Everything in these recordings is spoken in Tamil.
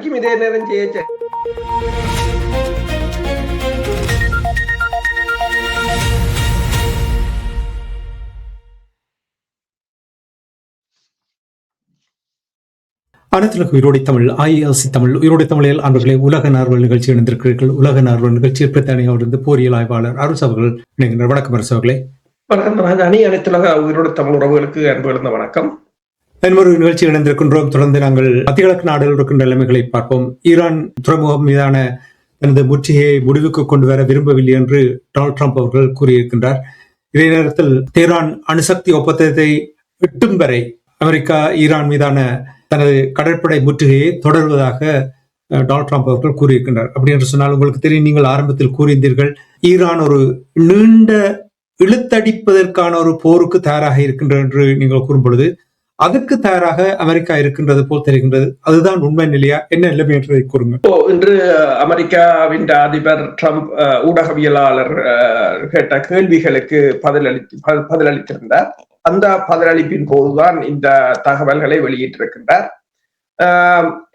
நாளைக்கும் இதே நேரம் செய்ய. அனைத்துலக உயிரோடை தமிழ் ILC தமிழ் உயிரோடை தமிழில் அன்பர்களே உலக நார்வல் நிகழ்ச்சி இணைந்திருக்கிறீர்கள். உலக நார்வல் நிகழ்ச்சியில் பிரித்தானியாவிலிருந்து போரியல் ஆய்வாளர் அரசு அவர்கள் இணைகின்றனர். வணக்கம் அரசு அவர்களே. அனைத்துலக உயிரோடை தமிழ் உறவுகளுக்கு அன்பு கலந்த வணக்கம். இன்னொரு நிகழ்ச்சி இணைந்திருக்கின்றோம். தொடர்ந்து நாங்கள் மத்திய கிழக்கு நாடுகள் இருக்கின்ற நிலைமைகளை பார்ப்போம். ஈரான் துறைமுகம் மீதான தனது முற்றுகையை முடிவுக்கு கொண்டு வர விரும்பவில்லை என்று டொனால்ட் ட்ரம்ப் அவர்கள் கூறியிருக்கின்றார். இதே நேரத்தில் தெஹ்ரான் அணுசக்தி ஒப்பந்தத்தை எட்டும் வரை அமெரிக்கா ஈரான் மீதான தனது கடற்படை முற்றுகையை தொடர்வதாக டொனால்ட் ட்ரம்ப் அவர்கள் கூறியிருக்கின்றார். அப்படி என்று சொன்னால் உங்களுக்கு தெரியும், நீங்கள் ஆரம்பத்தில் கூறியிருந்தீர்கள் ஈரான் ஒரு நீண்ட இழுத்தடிப்பதற்கான ஒரு போருக்கு தயாராக இருக்கின்றது என்று நீங்கள் கூறும் பொழுது அதற்கு தயாராக அமெரிக்கா இருக்கின்றது போல் தெரிகின்றது. அதுதான் உண்மை நிலையா? என்ன நிலைமை என்று கூறுங்க. இன்று அமெரிக்காவின் அதிபர் ட்ரம்ப் ஊடகவியலாளர் கேட்ட கேள்விகளுக்கு பதிலளித்திருந்தார். அந்த பதிலளிப்பின் போதுதான் இந்த தகவல்களை வெளியிட்டிருக்கின்றார்.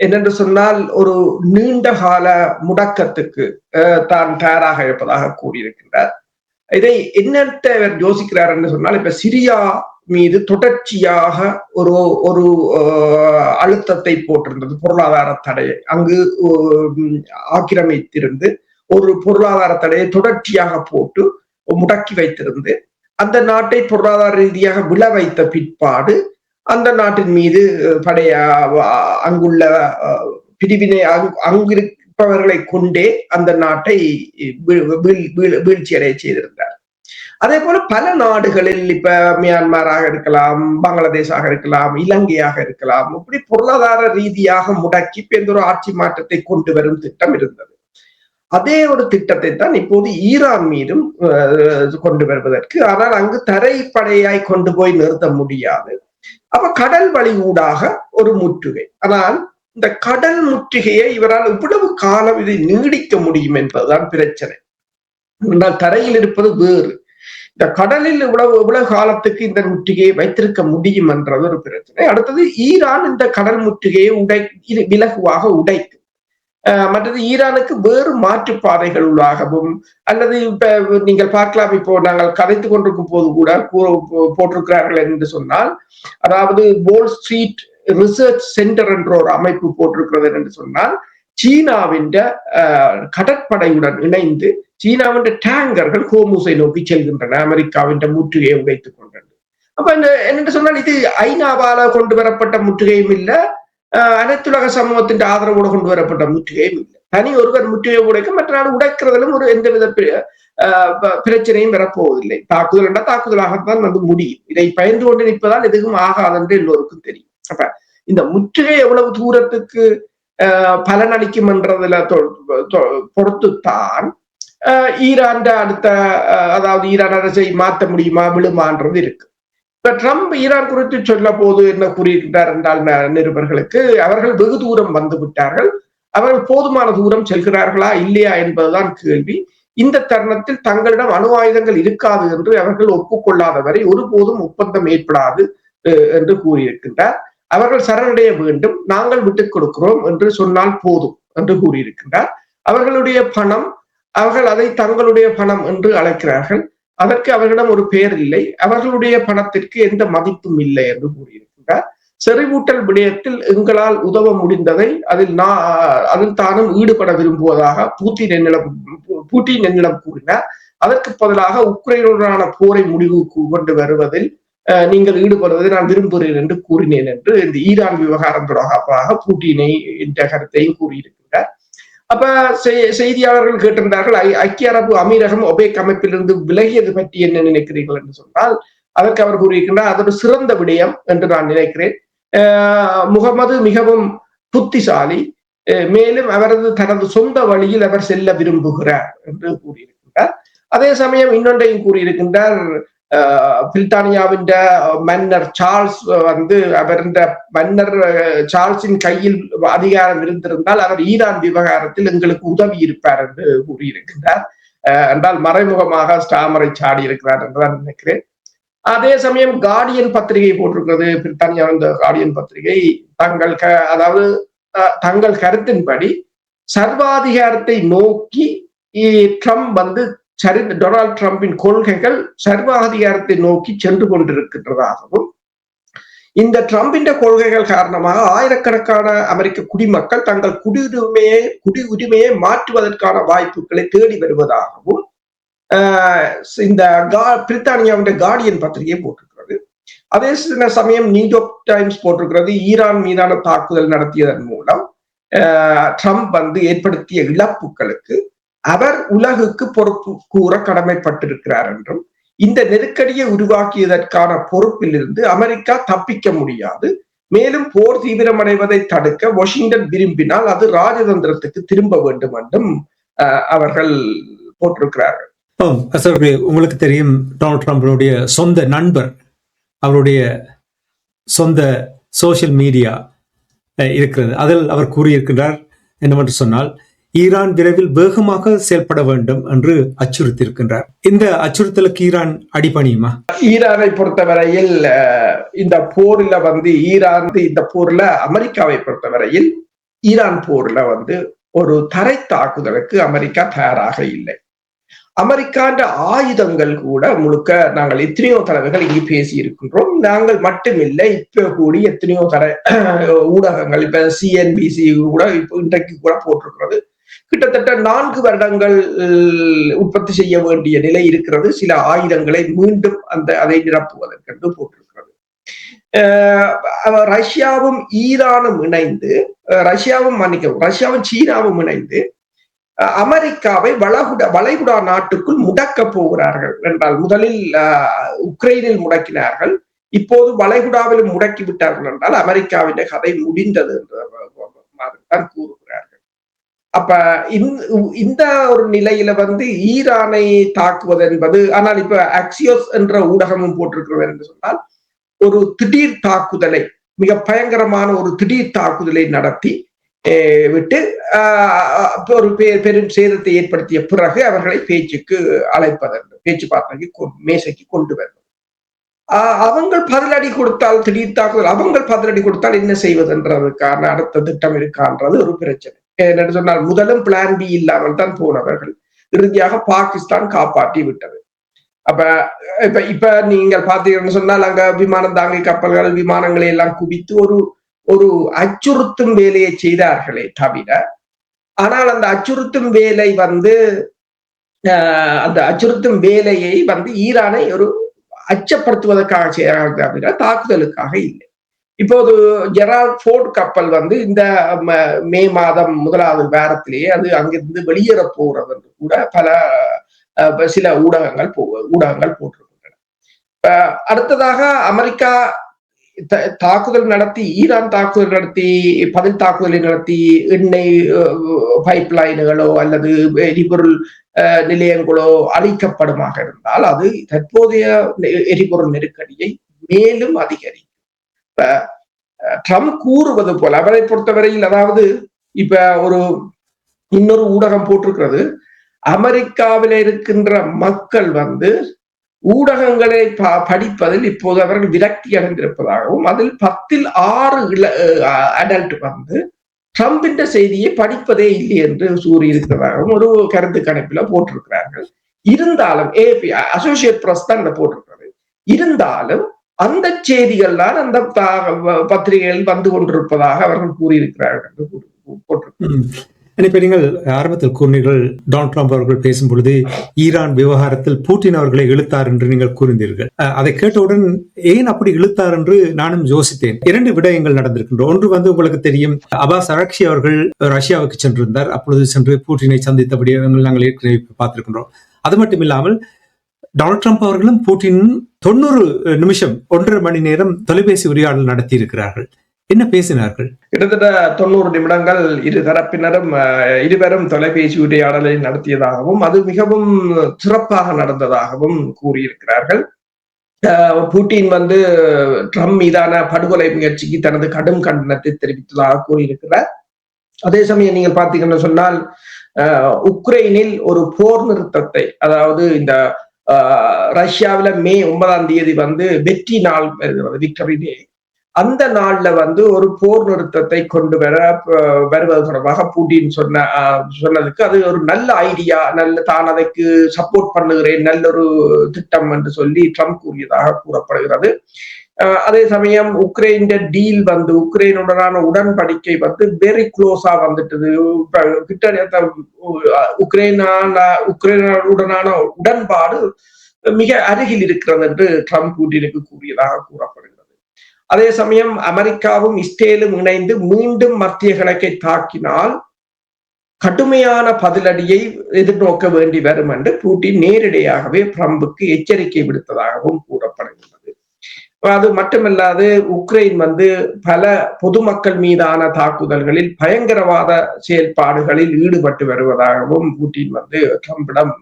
என்னென்று சொன்னால், ஒரு நீண்ட கால முடக்கத்துக்கு தான் தயாராக இருப்பதாக கூறியிருக்கின்றார். இதை என்னத்தை யோசிக்கிறார் என்று சொன்னால், இப்ப சிரியா மீது தொடர்ச்சியாக ஒரு ஒரு அழுத்தத்தை போட்டிருந்தது, பொருளாதார தடையை அங்கு ஆக்கிரமித்திருந்து ஒரு பொருளாதார தடையை தொடர்ச்சியாக போட்டு முடக்கி வைத்திருந்து அந்த நாட்டை பொருளாதார ரீதியாக விழ வைத்த பிற்பாடு அந்த நாட்டின் மீது அங்குள்ள பிரிவினை அங்கிருப்பவர்களை கொண்டே அந்த நாட்டை வீழ்ச்சி அடைய செய்திருந்தார். அதே போல பல நாடுகளில், இப்ப மியான்மராக இருக்கலாம், பங்களாதேஷாக இருக்கலாம், இலங்கையாக இருக்கலாம், இப்படி பொருளாதார ரீதியாக முடக்கி எந்த ஒரு ஆட்சி மாற்றத்தை கொண்டு வரும் திட்டம் இருந்தது. அதே ஒரு திட்டத்தை தான் இப்போது ஈரான் மீதும் கொண்டு வருவதற்கு, ஆனால் அங்கு தரைப்படையாய் கொண்டு போய் நிறுத்த முடியாது. அப்ப கடல் வழி ஊடாக ஒரு முற்றுகை. ஆனால் இந்த கடல் முற்றுகையை இவரால் இவ்வளவு காலம் இதை நீடிக்க முடியும் என்பதுதான் பிரச்சனை. என்றால் தரையில் இருப்பது வேறு, இந்த கடலில் இவ்வளவு காலத்துக்கு இந்த முற்றுகையை வைத்திருக்க முடியும் என்றது ஒரு பிரச்சனை. அடுத்தது, ஈரான் இந்த கடல் முற்றுகையை விலகுவாக உடைக்கும். மற்றது, ஈரானுக்கு வேறு மாற்றுப்பாதைகள் உள்ளாகவும், அல்லது இப்ப நீங்கள் பார்க்கலாம், இப்போ நாங்கள் கதைத்து கொண்டிருக்கும் போது கூட போட்டிருக்கிறார்கள் என்று சொன்னால், அதாவது வால் ஸ்ட்ரீட் ரிசர்ச் சென்டர் என்ற ஒரு அமைப்பு போட்டிருக்கிறது என்று சொன்னால், சீனாவின் கடற்படையுடன் இணைந்து சீனாவின் டேங்கர்கள் ஹோர்முஸை நோக்கி செல்கின்றன, அமெரிக்காவின் முற்றுகையை உடைத்துக் கொண்டது. அப்ப என்ன சொன்னால், இது ஐநாவால கொண்டு வரப்பட்ட முற்றுகையும் இல்லை, அனைத்துலக சமூகத்தின் ஆதரவோடு கொண்டு வரப்பட்ட முற்றுகையும் இல்லை. தனி ஒருவர் முற்றுகை உடைக்க மற்ற நாடு உடைக்கிறதிலும் ஒரு எந்தவித பிரச்சனையும் வரப்போவதில்லை. தாக்குதல் என்றால் தாக்குதலாகத்தான் வந்து முடியும். இதை பயந்து கொண்டு நிற்பதால் எதுவும் ஆகாது என்று எல்லோருக்கும் தெரியும். அப்ப இந்த முற்றுகை எவ்வளவு தூரத்துக்கு பலனளிக்கும் என்றதுல பொறுத்துத்தான் ஈரான் அடுத்த, அதாவது ஈரான் அரசை மாற்ற முடியுமா விழுமான்றது இருக்கு. இப்ப ட்ரம்ப் ஈரான் குறித்து சொல்ல போது என்ன கூறியிருக்கிறார் என்றால், நிருபர்களுக்கு அவர்கள் வெகு தூரம் வந்து விட்டார்கள், அவர்கள் போதுமான தூரம் செல்கிறார்களா இல்லையா என்பதுதான் கேள்வி. இந்த தருணத்தில் தங்களிடம் அணு ஆயுதங்கள் இருக்காது என்று அவர்கள் ஒப்புக்கொள்ளாத வரை ஒருபோதும் ஒப்பந்தம் ஏற்படாது என்று கூறியிருக்கின்றார். அவர்கள் சரணடைய வேண்டும், நாங்கள் விட்டுக் கொடுக்கிறோம் என்று சொன்னால் போதும் என்று கூறியிருக்கின்றார். அவர்களுடைய பணம், அவர்கள் அதை தங்களுடைய பணம் என்று அழைக்கிறார்கள், அதற்கு அவர்களிடம் ஒரு பெயர் இல்லை, அவர்களுடைய பணத்திற்கு எந்த மதிப்பும் இல்லை என்று கூறியிருக்கின்றார். செறிவூட்டல் விடயத்தில் எங்களால் உதவ முடிந்ததை அதில் தானும் ஈடுபட விரும்புவதாக பூட்டின் என்னிடம் கூறினார். அதற்கு பதிலாக உக்ரைனுடனான போரை முடிவுக்கு கொண்டு வருவதில் நீங்கள் ஈடுபடுவதை நான் விரும்புகிறேன் என்று கூறினேன் என்று இந்த ஈரான் விவகாரம் தொடர்பாக பூட்டினை என்ற கருத்தையும் கூறியிருக்கின்றார். அப்ப செய்தியாளர்கள் கேட்டிருந்தார்கள், ஐக்கிய அரபு அமீரகம் ஒபேக் அமைப்பிலிருந்து விலகியது பற்றி என்ன நினைக்கிறீர்கள் என்று சொன்னால், அதற்கு அவர் கூறியிருக்கின்றார், அது ஒரு சிறந்த விடயம் என்று நான் நினைக்கிறேன். முகமது மிகவும் புத்திசாலி, மேலும் தனது சொந்த வழியில் அவர் செல்ல விரும்புகிறார் என்று கூறியிருக்கின்றார். அதே சமயம் இன்னொன்றையும் கூறியிருக்கின்றார், பிரித்தானியாவின் மன்னர் சார்ல்ஸ் அவர் மன்னர் சார்ல்ஸின் கையில் அதிகாரம் இருந்திருந்தால் அவர் ஈரான் விவகாரத்தில் எங்களுக்கு உதவி இருப்பார் என்று கூறியிருக்கிறார். என்றால் மறைமுகமாக ஸ்டாமரை சாடி இருக்கிறார் என்றுதான் நினைக்கிறேன். அதே சமயம் கார்டியன் பத்திரிகை போட்டிருக்கிறது, பிரித்தானியாவின் கார்டியன் பத்திரிகை, அதாவது தங்கள் கருத்தின்படி சர்வாதிகாரத்தை நோக்கி ட்ரம்ப் வந்து டொனால்ட் ட்ரம்பின் கொள்கைகள் சர்வாதிகாரத்தை நோக்கி சென்று கொண்டிருக்கின்றதாகவும், இந்த ட்ரம்பின் கொள்கைகள் காரணமாக ஆயிரக்கணக்கான அமெரிக்க குடிமக்கள் தங்கள் குடியுரிமையை மாற்றுவதற்கான வாய்ப்புகளை தேடி வருவதாகவும் இந்த பிரித்தானியாவின் கார்டியன் பத்திரிகை போட்டிருக்கிறது. அதே சமயம் நியூயார்க் டைம்ஸ் போட்டிருக்கிறது, ஈரான் மீதான தாக்குதல் நடத்தியதன் மூலம் ட்ரம்ப் வந்து ஏற்படுத்திய இழப்புகளுக்கு அவர் உலகுக்கு பொறுப்பு கூற கடமைப்பட்டிருக்கிறார் என்றும், இந்த நெருக்கடியை உருவாக்கியதற்கான பொறுப்பில் இருந்து அமெரிக்கா தப்பிக்க முடியாது, மேலும் போர் தீவிரமடைவதை தடுக்க வாஷிங்டன் விரும்பினால் அது ராஜதந்திரத்துக்கு திரும்ப வேண்டும் என்றும் அவர்கள் போட்டிருக்கிறார்கள். உங்களுக்கு தெரியும், டொனால்ட் ட்ரம்பினுடைய சொந்த நண்பர், அவருடைய சொந்த சோசியல் மீடியா இருக்கிறது. அதில் அவர் கூறியிருக்கிறார் என்னவென்று சொன்னால், ஈரான் விரைவில் வேகமாக செயல்பட வேண்டும் என்று அச்சுறுத்தியிருக்கின்றார். இந்த அச்சுறுத்தலுக்கு ஈரான் அடிபணியுமா? ஈரானை பொறுத்தவரையில் இந்த போர்ல வந்து இந்த போர்ல அமெரிக்காவை பொறுத்தவரையில் ஈரான் போர்ல வந்து ஒரு தரை தாக்குதலுக்கு அமெரிக்கா தயாராக இல்லை. அமெரிக்காண்ட ஆயுதங்கள் கூட முழுக்க நாங்கள் எத்தனையோ தடவைகள் இங்கு பேசி இருக்கின்றோம். நாங்கள் மட்டுமில்லை, இப்ப கூடி எத்தனையோ ஊடகங்கள், இப்ப சிஎன்பிசி கூட இப்ப இன்றைக்கு கூட போட்டிருக்கிறது, கிட்டத்தட்ட 4 வருடங்கள் உற்பத்தி செய்ய வேண்டிய நிலை இருக்கிறது சில ஆயுதங்களை மீண்டும் அதை நிரப்புவதற்கு போட்டிருக்கிறது. ரஷ்யாவும் ஈரானும் இணைந்து, ரஷ்யாவும் சீனாவும் இணைந்து அமெரிக்காவை வளைகுடா நாட்டுக்குள் முடக்க போகிறார்கள் என்றால், முதலில் உக்ரைனில் முடக்கினார்கள், இப்போது வளைகுடாவிலும் முடக்கி விட்டார்கள் என்றால் அமெரிக்காவின் கதை முடிந்தது என்றுதான் கூறுகிறார்கள். அப்ப இந்த ஒரு நிலையில வந்து ஈரானை தாக்குவது என்பது, ஆனால் இப்ப அக்சியோஸ் என்ற ஊடகமும் போட்டிருக்கிறது என்று சொன்னால், ஒரு திடீர் தாக்குதலை, மிக பயங்கரமான ஒரு திடீர் தாக்குதலை நடத்தி விட்டு ஒரு பெரும் சேதத்தை ஏற்படுத்திய பிறகு அவர்களை பேச்சுக்கு அழைப்பதற்கு, பேச்சுவார்த்தைக்கு மேசைக்கு கொண்டு வரணும். அவங்க பதிலடி கொடுத்தால், திடீர் தாக்குதல் அவங்க பதிலடி கொடுத்தால் என்ன செய்வதுன்றதுக்கான அடுத்த திட்டம் இருக்கான்றது ஒரு பிரச்சனை. என்று சொன்னால், முதலும் பிளான் பி இல்லாமல் தான் போனவர்கள், இறுதியாக பாகிஸ்தான் காப்பாற்றி விட்டது. இப்ப நீங்கள் பார்த்தீங்கன்னு சொன்னால், அங்க விமானம் தாங்கி கப்பல்கள், விமானங்களை எல்லாம் குவித்து ஒரு அச்சுறுத்தும் வேலையை செய்தார்களே தவிர, ஆனால் அந்த அச்சுறுத்தும் வேலையை வந்து ஈரானை ஒரு அச்சப்படுத்துவதற்காக செய்கிறார்கள் தவிர தாக்குதலுக்காக இல்லை. இப்போது ஜெரால்ட் ஃபோர்ட் கப்பல் வந்து இந்த மே மாதம் 1வது வாரத்திலேயே அது அங்கிருந்து வெளியேற போறது என்று கூட சில ஊடகங்கள் போட்டிருக்கின்றன. அடுத்ததாக அமெரிக்கா ஈரான் தாக்குதல் நடத்தி, பதில் தாக்குதலை நடத்தி எண்ணெய் பைப் லைன்களோ அல்லது எரிபொருள் நிலையங்களோ அழிக்கப்படுமாக இருந்தால் அது தற்போதைய எரிபொருள் நெருக்கடியை மேலும் அதிகரிக்கும். ட்ரம்ப் கூறுவது போல, அவரை பொறுத்தவரையில், அதாவது இப்ப இன்னொரு ஊடகம் போட்டிருக்கிறது, அமெரிக்காவில் இருக்கின்ற மக்கள் வந்து ஊடகங்களை படிப்பதில் இப்போது அவர்கள் விரக்தி அடைந்திருப்பதாகவும், அதில் 10ல் 6 அடல்ட் வந்து ட்ரம்பின் செய்தியை படிப்பதே இல்லை என்று கூறியிருக்கிறதாகவும் ஒரு கருத்து கணிப்பில போட்டிருக்கிறார்கள். இருந்தாலும் அசோசியேட் பிரஸ் தான் போட்டிருக்கிறது. இருந்தாலும் அந்த செய்திகள் தான் அந்த பத்திரிகைகள் வந்து கொண்டிருப்பதாக அவர்கள் கூறியிருக்கிறார்கள் என்று போட்டிருக்கிறார்கள். இப்ப நீங்கள் ஆரம்பத்தில் கூறினீர்கள், டொனால்ட் ட்ரம்ப் அவர்கள் பேசும் பொழுது ஈரான் விவகாரத்தில் பூட்டின் அவர்களை இழுத்தார் என்று நீங்கள் கூறினீர்கள். அதை கேட்டவுடன் ஏன் அப்படி இழுத்தார் என்று நானும் யோசித்தேன். 2 விடயங்கள் நடந்திருக்கின்றன. ஒன்று வந்து உங்களுக்கு தெரியும், அபாஸ் அரக்சி அவர்கள் ரஷ்யாவுக்கு சென்றிருந்தார். அப்பொழுது சென்று பூட்டினை சந்தித்தபடி நாங்கள் ஏற்கனவே பார்த்திருக்கின்றோம். அது மட்டும் இல்லாமல் டொனால்ட் ட்ரம்ப் அவர்களும் பூட்டின் 90 நிமிஷம் 1.5 மணி நேரம் தொலைபேசி உரையாடல் நடத்தி இருக்கிறார்கள். என்ன பேசினார்கள்? கிட்டத்தட்ட 90 நிமிடங்கள் இருவரும் தொலைபேசி உரையாடலை நடத்தியதாகவும் அது மிகவும் சிறப்பாக நடந்ததாகவும் கூறியிருக்கிறார்கள். புட்டின் வந்து ட்ரம்ப் மீதான படுகொலை முயற்சிக்கு தனது கடும் கண்டனத்தை தெரிவித்ததாக கூறியிருக்கிறார். அதே சமயம் நீங்கள் பார்த்தீங்கன்னு சொன்னால், உக்ரைனில் ஒரு போர் நிறுத்தத்தை, அதாவது இந்த ரஷ்யாவில மே 9ஆம் தேதி வந்து வெற்றி நாள், விக்டரி டே, அந்த நாள்ல வந்து ஒரு போர் நிறுத்தத்தை கொண்டு வருவது தொடர்பாக புட்டின் சொன்னதுக்கு அது ஒரு நல்ல ஐடியா, தான் அதற்கு சப்போர்ட் பண்ணுகிறேன், நல்ல ஒரு திட்டம் என்று சொல்லி ட்ரம்ப் கூறியதாக கூறப்படுகிறது. அதே சமயம் உக்ரைன் டீல் வந்து உக்ரைனுடனான உடன்படிக்கை வந்து வெரி க்ளோஸா வந்துட்டது. கிட்டத்தட்ட உக்ரைனுடனான உடன்பாடு மிக அருகில் இருக்கிறது என்று ட்ரம்ப் புட்டினுக்கு கூறியதாக கூறப்படுகிறது. அதே சமயம் அமெரிக்காவும் இஸ்ரேலும் இணைந்து மீண்டும் மத்திய கிழக்கை தாக்கினால் கடுமையான பதிலடியை எதிர்நோக்க வேண்டி வரும் என்று புட்டின் நேரடியாகவே ட்ரம்புக்கு எச்சரிக்கை விடுத்ததாகவும் கூறப்படுகிறது. அது மட்டுமல்லாது உக்ரைன் வந்து பல பொதுமக்கள் மீதான தாக்குதல்களில் பயங்கரவாத செயல்பாடுகளில் ஈடுபட்டு வருவதாகவும் புட்டின் வந்து ட்ரம்பிடம்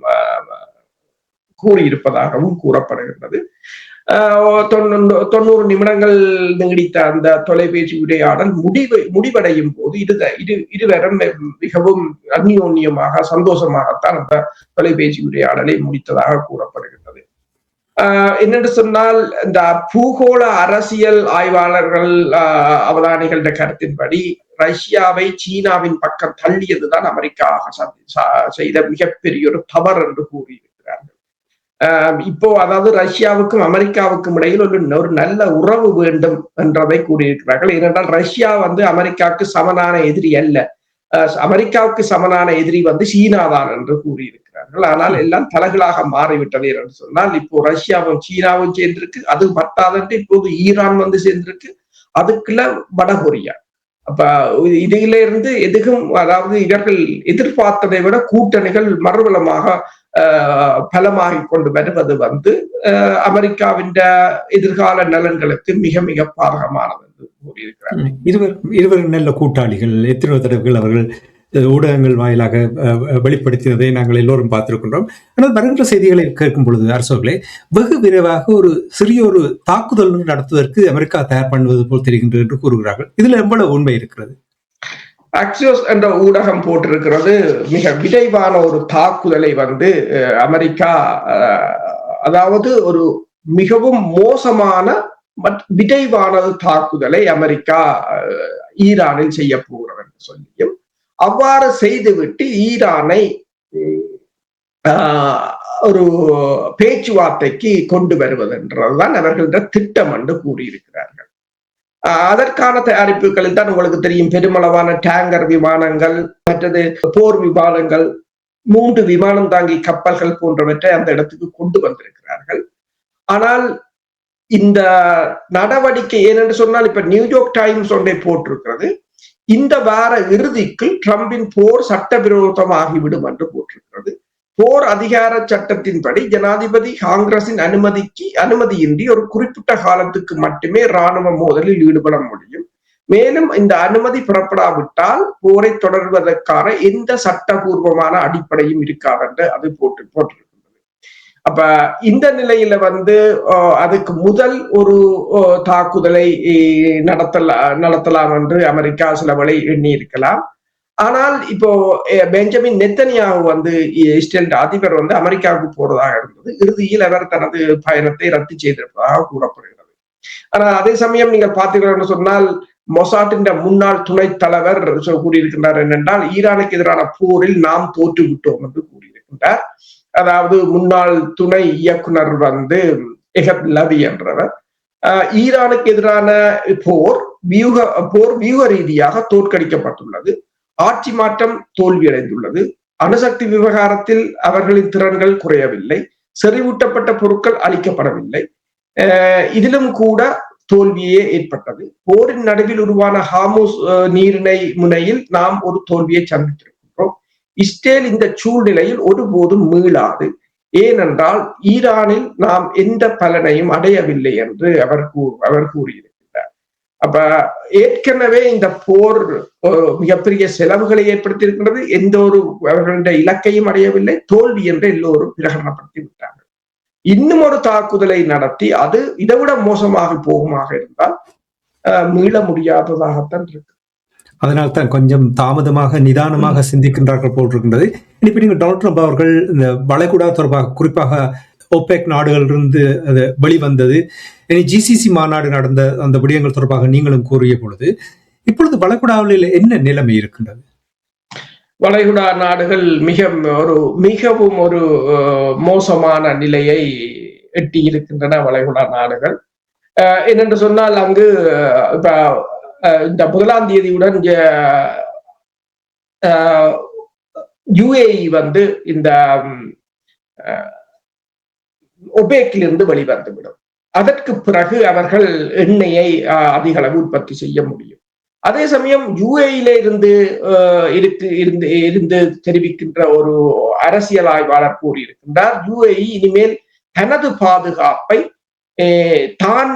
கூறியிருப்பதாகவும் கூறப்படுகிறது. 90 நிமிடங்கள் நீடித்த அந்த தொலைபேசி உரையாடல் முடிவடையும் போது இருவரும் மிகவும் அந்யோன்யமாக சந்தோஷமாகத்தான் அந்த தொலைபேசி உரையாடலை முடித்ததாக கூறப்படுகின்றது. என்னென்று சொன்னால் இந்த பூகோள அரசியல் ஆய்வாளர்கள் அவதானிகள கருத்தின்படி ரஷ்யாவை சீனாவின் பக்கம் தள்ளியதுதான் அமெரிக்கா செய்த மிகப்பெரிய ஒரு தவறு என்று கூறியிருக்கிறார்கள். இப்போ அதாவது ரஷ்யாவுக்கும் அமெரிக்காவுக்கும் இடையில் ஒரு நல்ல உறவு வேண்டும் என்றதை கூறியிருக்கிறார்கள். ஏனென்றால் ரஷ்யா வந்து அமெரிக்காவுக்கு சமனான எதிரி அல்ல, அமெரிக்காவுக்கு சமனான எதிரி வந்து சீனா தான் என்று கூறியிருக்கிறார்கள். ஆனால் எல்லாம் தலைகளாக மாறிவிட்டது என்று சொன்னால் இப்போ ரஷ்யாவும் சீனாவும் சேர்ந்திருக்கு, அது பத்தாதென்று இப்போது ஈரான் வந்து சேர்ந்திருக்கு, அதுக்குள்ள வடகொரியா. அப்ப இதில இருந்து எதுவும் அதாவது இவர்கள் எதிர்பார்த்ததை விட கூட்டணிகள் மறுபலமாக பலமாகிக் கொண்டு வருவது வந்து அமெரிக்காவின் எதிர்கால நலன்களுக்கு மிக மிக பாதகமானது என்று கூறியிருக்கிறார்கள். இருவர் நல்ல கூட்டாளிகள், எத்தனை தடவைகள் அவர்கள் ஊடகங்கள் வாயிலாக வெளிப்படுத்தினதை நாங்கள் எல்லோரும் பார்த்திருக்கின்றோம். ஆனால் வருகின்ற செய்திகளை கேட்கும் பொழுது அரசர்களே வெகு விரைவாக ஒரு சிறிய ஒரு தாக்குதல் நடத்துவதற்கு அமெரிக்கா தயார் பண்ணுவது போல் தெரிகின்றது என்று கூறுகிறார்கள். இதுல எவ்வளவு உண்மை இருக்கிறது? ஆக்சியோஸ் என்ற ஊடகம் போட்டிருக்கிறது, மிக விரைவான ஒரு தாக்குதலை வந்து அமெரிக்கா, அதாவது ஒரு மிகவும் மோசமான விரைவான தாக்குதலை அமெரிக்கா ஈரானில் செய்ய போகிறது என்று சொல்லியும், அவ்வாறு செய்துவிட்டு ஈரானை ஒரு பேச்சுவார்த்தைக்கு கொண்டு வருவது என்றதுதான் அவர்கள்ட திட்டம் என்று கூறியிருக்கிறார்கள். அதற்கான தயாரிப்புகளில் தான் உங்களுக்கு தெரியும், பெருமளவான டேங்கர் விமானங்கள், மற்றது போர் விமானங்கள், 3 விமானம் தாங்கி கப்பல்கள் போன்றவற்றை அந்த இடத்துக்கு கொண்டு வந்திருக்கிறார்கள். ஆனால் இந்த நடவடிக்கை ஏனென்று சொன்னால், இப்ப நியூயார்க் டைம்ஸ் ஒன்றை போட்டிருக்கிறது, இந்த வார இறுதிக்குள் ட்ரம்பின் போர் சட்டவிரோதமாகிவிடும் என்று போட்டிருக்கிறது. போர் அதிகார சட்டத்தின்படி ஜனாதிபதி காங்கிரசின் அனுமதியின்றி ஒரு குறிப்பிட்ட காலத்துக்கு மட்டுமே ராணுவ மோதலில் ஈடுபட முடியும். மேலும் இந்த அனுமதி புறப்படாவிட்டால் போரை தொடர்வதற்கான எந்த சட்டபூர்வமான அடிப்படையும் இருக்காது என்று அது போட்டிருக்கின்றது. அப்ப இந்த நிலையில வந்து அதுக்கு முதல் ஒரு தாக்குதலை நடத்தலாம் என்று அமெரிக்கா சில வேளை எண்ணி இருக்கலாம். ஆனால் இப்போ பெஞ்சமின் நெத்தனியாஹு வந்து இஸ்ரேல் அதிபர் வந்து அமெரிக்காவுக்கு போறதாக இருந்தது. இறுதியில் அவர் தனது பயணத்தை ரத்து செய்திருப்பதாக கூறப்படுகிறது. ஆனால் அதே சமயம் நீங்கள் பார்த்தீர்கள் சொன்னால், மொசாட்டின் முன்னாள் துணைத் தலைவர் கூறியிருக்கின்றார் என்னென்றால், ஈரானுக்கு எதிரான போரில் நாம் தோற்றுவிட்டோம் என்று கூறியிருக்கின்றார். அதாவது முன்னாள் துணை இயக்குனர் வந்து எஹத் லவி என்றவர் ஈரானுக்கு எதிரான போர் வியூக ரீதியாக தோற்கடிக்கப்பட்டுள்ளது, ஆட்சி மாற்றம் தோல்வியடைந்துள்ளது, அணுசக்தி விவகாரத்தில் அவர்களின் திறன்கள் குறையவில்லை, செறிவூட்டப்பட்ட பொருட்கள் அளிக்கப்படவில்லை, இதிலும் கூட தோல்வியே ஏற்பட்டது. போரின் நடுவில் உருவான ஹார்முஸ் நீரிணை முனையில் நாம் ஒரு தோல்வியை சந்தித்திருக்கின்றோம். இஸ்ரேல் இந்த சூழ்நிலையில் ஒருபோதும் மீளாது, ஏனென்றால் ஈரானில் நாம் எந்த பலனையும் அடையவில்லை என்று அவர் கூறியிருக்கிறார். அப்ப ஏற்கனவே இந்த போர் மிகப்பெரிய செலவுகளை ஏற்படுத்தியிருக்கின்றது, எந்த ஒரு அவர்களுடைய இலக்கையும் அடையவில்லை, தோல்வி என்று எல்லோரும் பிரகடனப்படுத்தி விட்டார்கள். இன்னும் ஒரு தாக்குதலை நடத்தி அது இதைவிட மோசமாக போகுமாக இருந்தால் மீள முடியாததாகத்தான் இருக்கு. அதனால் தான் கொஞ்சம் தாமதமாக நிதானமாக சிந்திக்கின்றார்கள் போல் இருக்கின்றது. இப்ப நீங்க டொனால்ட் ட்ரம்ப் அவர்கள் இந்த வளைகுடா தொடர்பாக குறிப்பாக ஒபெக் நாடுகளிலிருந்து அது வெளிவந்தது. இனி ஜிசிசி மாநாடு நடந்த அந்த விடயங்கள் தொடர்பாக நீங்களும் கூறிய பொழுது, இப்பொழுது வளைகுடாவில் என்ன நிலைமை இருக்கின்றது? வளைகுடா நாடுகள் மிகவும் ஒரு மோசமான நிலையை எட்டி இருக்கின்றன. வளைகுடா நாடுகள் என்னென்று சொன்னால், அங்கு இப்ப இந்த 1ஆம் தேதியுடன் யுஏஇ வந்து இந்த ஒபேக்கிலிருந்து வெளிவந்துவிடும். அதற்கு பிறகு அவர்கள் எண்ணெயை அதிக அளவு உற்பத்தி செய்ய முடியும். அதே சமயம் யுஏஇல இருந்து தெரிவிக்கின்ற ஒரு அரசியல் ஆய்வாளர் கூறியிருக்கின்றார், யுஏஇ இனிமேல் தனது பாதுகாப்பை தான்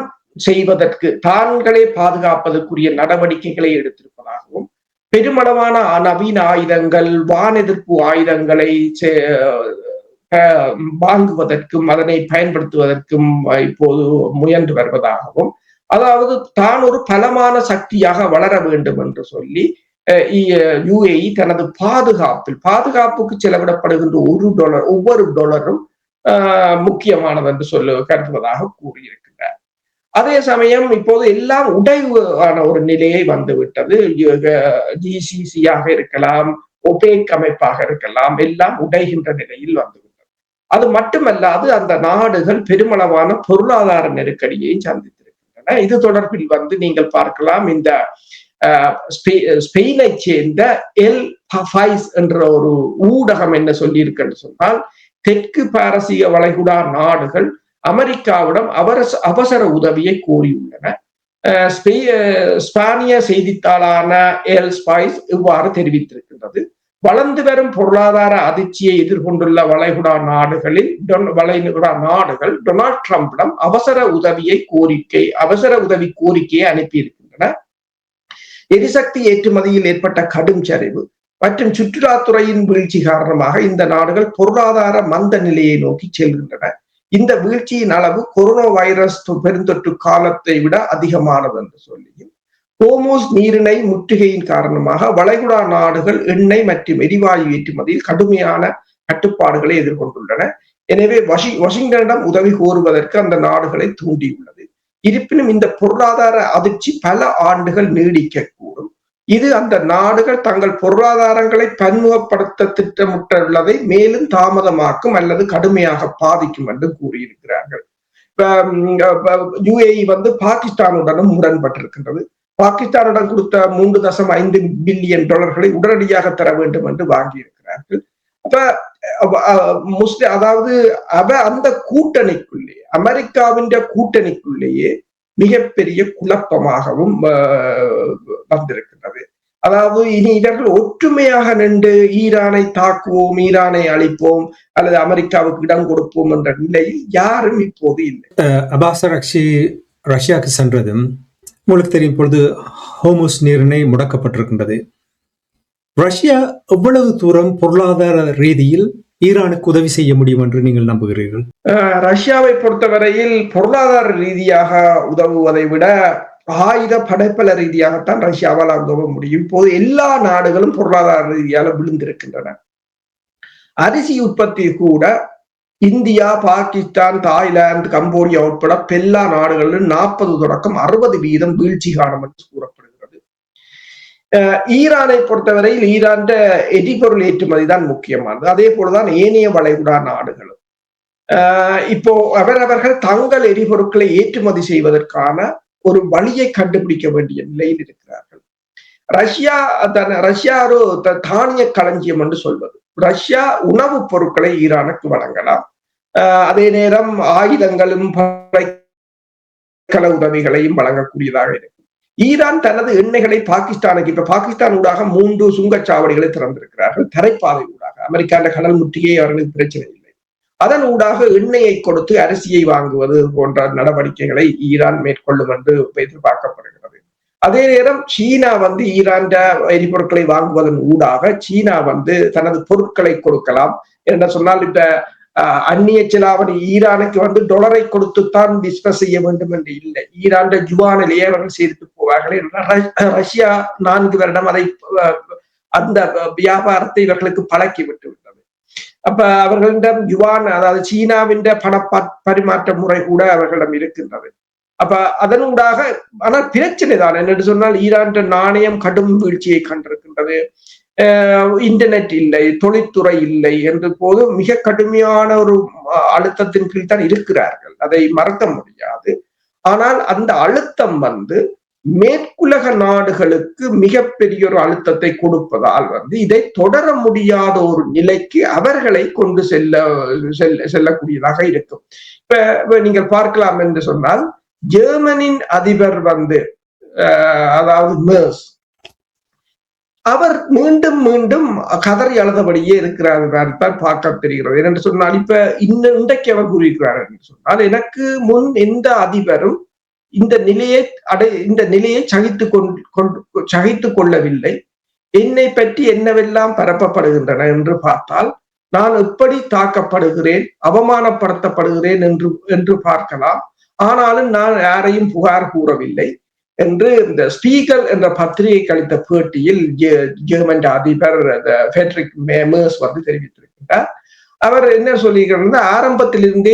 செய்வதற்கு, தாங்களே பாதுகாப்பதற்குரிய நடவடிக்கைகளை எடுத்திருப்பதாகவும், பெருமளவான நவீன ஆயுதங்கள், வான் எதிர்ப்பு ஆயுதங்களை வாங்குவதற்கும் அதனை பயன்படுத்துவதற்கும் இப்போது முயன்று வருவதாகவும், அதாவது தான் ஒரு பலமான சக்தியாக வளர வேண்டும் என்று சொல்லி யுஏஇ தனது பாதுகாப்புக்கு செலவிடப்படுகின்ற ஒவ்வொரு டாலரும் முக்கியமானது என்று கருதுவதாக கூறியிருக்கிறார். அதே சமயம் இப்போது எல்லாம் உடைவான ஒரு நிலையை வந்துவிட்டது. ஜிசிசியாக இருக்கலாம், ஒபேக் அமைப்பாக இருக்கலாம், எல்லாம் உடைகின்ற நிலையில் வந்துவிட்டது. அது மட்டுமல்லாது அந்த நாடுகள் பெருமளவான பொருளாதார நெருக்கடியை சந்தித்திருக்கின்றன. இது தொடர்பில் நீங்கள் பார்க்கலாம், இந்த ஸ்பெயினை சேர்ந்த எல் பஃபைஸ் என்ற ஒரு ஊடகம் என்ன சொல்லியிருக்குன்னு சொன்னால், தெற்கு பாரசீக வளைகுடா நாடுகள் அமெரிக்காவிடம் அவசர உதவியை கோரியுள்ளன. ஸ்பானிய செய்தித்தாளான எல் ஸ்பைஸ் இவ்வாறு தெரிவித்திருக்கின்றது. வளர்ந்து வரும் பொருளாதார அதிர்ச்சியை எதிர்கொண்டுள்ள வளைகுடா நாடுகள் டொனால்ட் ட்ரம்பிடம் அவசர உதவி கோரிக்கையை அனுப்பியிருக்கின்றன. எரிசக்தி ஏற்றுமதியில் ஏற்பட்ட கடும் சரிவு மற்றும் சுற்றுலாத்துறையின் வீழ்ச்சி காரணமாக இந்த நாடுகள் பொருளாதார மந்த நிலையை நோக்கி செல்கின்றன. இந்த வீழ்ச்சியின் அளவு கொரோனா வைரஸ் பெருந்தொற்று காலத்தை விட அதிகமானது என்று சொல்லியும், ஹோர்முஸ் நீரிணை முற்றுகையின் காரணமாக வளைகுடா நாடுகள் எண்ணெய் மற்றும் எரிவாயு ஏற்றுமதியில் கடுமையான கட்டுப்பாடுகளை எதிர்கொண்டுள்ளன. எனவே வாஷிங்டனிடம் உதவி கோருவதற்கு அந்த நாடுகளை தூண்டியுள்ளது. இருப்பினும் இந்த பொருளாதார அதிர்ச்சி பல ஆண்டுகள் நீடிக்கக்கூடும். இது அந்த நாடுகள் தங்கள் பொருளாதாரங்களை பன்முகப்படுத்த திட்டமிட்டுள்ளதை மேலும் தாமதமாக்கும் அல்லது கடுமையாக பாதிக்கும் என்று கூறியிருக்கிறார்கள். யுஏஇ பாகிஸ்தானுடனும் முரண்பட்டிருக்கின்றது. பாகிஸ்தானுடன் கொடுத்த 3.5 பில்லியன் டாலர்களை உடனடியாக தர வேண்டும் என்று வாங்கியிருக்கிறார்கள். அதாவது அந்த கூட்டணிக்குள்ளே, அமெரிக்காவின் கூட்டணிக்குள்ளேயே மிகப்பெரிய குழப்பமாகவும் வந்திருக்கின்றது. அதாவது இனி இவர்கள் ஒற்றுமையாக நின்று ஈரானை தாக்குவோம், ஈரானை அழிப்போம் அல்லது அமெரிக்காவுக்கு இடம் கொடுப்போம் என்ற நிலையில் யாரும் இப்போது இல்லை. அப்பாஸ் அரக்சி ரஷ்யாவுக்கு சென்றதும் உங்களுக்கு தெரியும், பொழுது ஹோர்முஸ் நீரிணை முடக்கப்பட்டிருக்கின்றது. ரஷ்யா எவ்வளவு தூரம் பொருளாதார ரீதியில் ஈரானுக்கு உதவி செய்ய முடியும் என்று நீங்கள் நம்புகிறீர்கள்? ரஷ்யாவை பொறுத்தவரையில் பொருளாதார ரீதியாக உதவுவதை விட ஆயுத படைப்பல ரீதியாகத்தான் ரஷ்யாவால் உதவ முடியும். இப்போது எல்லா நாடுகளும் பொருளாதார ரீதியாக விழுந்திருக்கின்றன. அரிசி உற்பத்தி கூட இந்தியா, பாகிஸ்தான், தாய்லாந்து, கம்போடியா உட்பட எல்லா நாடுகளிலும் 40 தொடக்கம் 60% வீழ்ச்சி காணும் என்று கூறப்படுகிறது. ஈரானை பொறுத்தவரையில் ஈரான் எரிபொருள் ஏற்றுமதி தான் முக்கியமானது. அதே போலதான் ஏனைய வளைகுடா நாடுகளும் இப்போ அவரவர்கள் தங்கள் எரிபொருட்களை ஏற்றுமதி செய்வதற்கான ஒரு வழியை கண்டுபிடிக்க வேண்டிய நிலையில் இருக்கிறார்கள். ரஷ்யா ஒரு தானிய களஞ்சியம் என்று சொல்வது. ரஷ்யா உணவுப் பொருட்களை ஈரானுக்கு வழங்கலாம். அதே நேரம் ஆயுதங்களும் உதவிகளையும் வழங்கக்கூடியதாக இருக்கும். ஈரான் தனது எண்ணெய்களை பாகிஸ்தானுக்கு, இப்ப பாகிஸ்தான் ஊடாக 3 சுங்கச்சாவடிகளை திறந்திருக்கிறார்கள். தரைப்பாதை ஊடாக அமெரிக்கான கடல் முற்றுகையை அவர்களுக்கு பிரச்சனை இல்லை. அதன் ஊடாக எண்ணெயை கொடுத்து அரிசியை வாங்குவது போன்ற நடவடிக்கைகளை ஈரான் மேற்கொள்ளும் என்று எதிர்பார்க்கப்படுகிறது. அதே நேரம் சீனா ஈரான் எரிபொருட்களை வாங்குவதன் ஊடாக சீனா தனது பொருட்களை கொடுக்கலாம் என்று சொன்னால், இந்த அந்நிய செலாவணி ஈரானுக்கு டாலரை கொடுத்துத்தான் பிசினஸ் செய்ய வேண்டும் என்று இல்லை. ஈரான் ஜுவானிலேயே அவர்கள் செய்துட்டு போவார்கள். ரஷ்யா 4 வருடம் அந்த வியாபாரத்தை இவர்களுக்கு பழக்கி விட்டு விட்டது. அப்ப அவர்களிடம் யுவான், அதாவது சீனாவின் பண பரிமாற்ற முறை கூட அவர்களிடம் இருக்கின்றது. அப்ப அதனூடாக, ஆனால் பிரச்சனை தான் என்னென்று சொன்னால், ஈரான் நாணயம் கடும் வீழ்ச்சியை கண்டிருக்கின்றது. இன்டர்நெட் இல்லை, தொழில்துறை இல்லை என்ற போது மிக கடுமையான ஒரு அழுத்தத்தின் கீழ் தான் இருக்கிறார்கள். அதை மறக்க முடியாது. ஆனால் அந்த அழுத்தம் மேற்குலக நாடுகளுக்கு மிகப்பெரிய ஒரு அழுத்தத்தை கொடுப்பதால் இதை தொடர முடியாத ஒரு நிலைக்கு அவர்களை கொண்டு செல்லக்கூடியதாக இருக்கும். இப்ப நீங்கள் பார்க்கலாம் என்று சொன்னால், ஜெர்மனின் அதிபர் அதாவது மேர்ஸ், அவர் மீண்டும் மீண்டும் கதறி அழுதபடியே இருக்கிறார் தான் பார்க்க தெரிகிறது. என்று சொன்னால், இப்ப இன்றைக்கு அவர் கூறியிருக்கிறார் என்று சொன்னால், எனக்கு முன் எந்த அதிபரும் இந்த நிலையை சகித்துக் கொள்ளவில்லை. என்னை பற்றி என்னவெல்லாம் பரப்பப்படுகின்றன என்று பார்த்தால், நான் எப்படி தாக்கப்படுகிறேன், அவமானப்படுத்தப்படுகிறேன் என்று பார்க்கலாம். ஆனாலும் நான் யாரையும் புகார் கூறவில்லை என்று இந்த ஸ்பீக்கர் என்ற பத்திரிகைக்கு அளித்த பேட்டியில் ஜெர்மன் அதிபர் ஃபெட்ரிக் மேர்ஸ் தெரிவித்திருக்கிறார். அவர் என்ன சொல்லியிருக்கிறார், ஆரம்பத்திலிருந்தே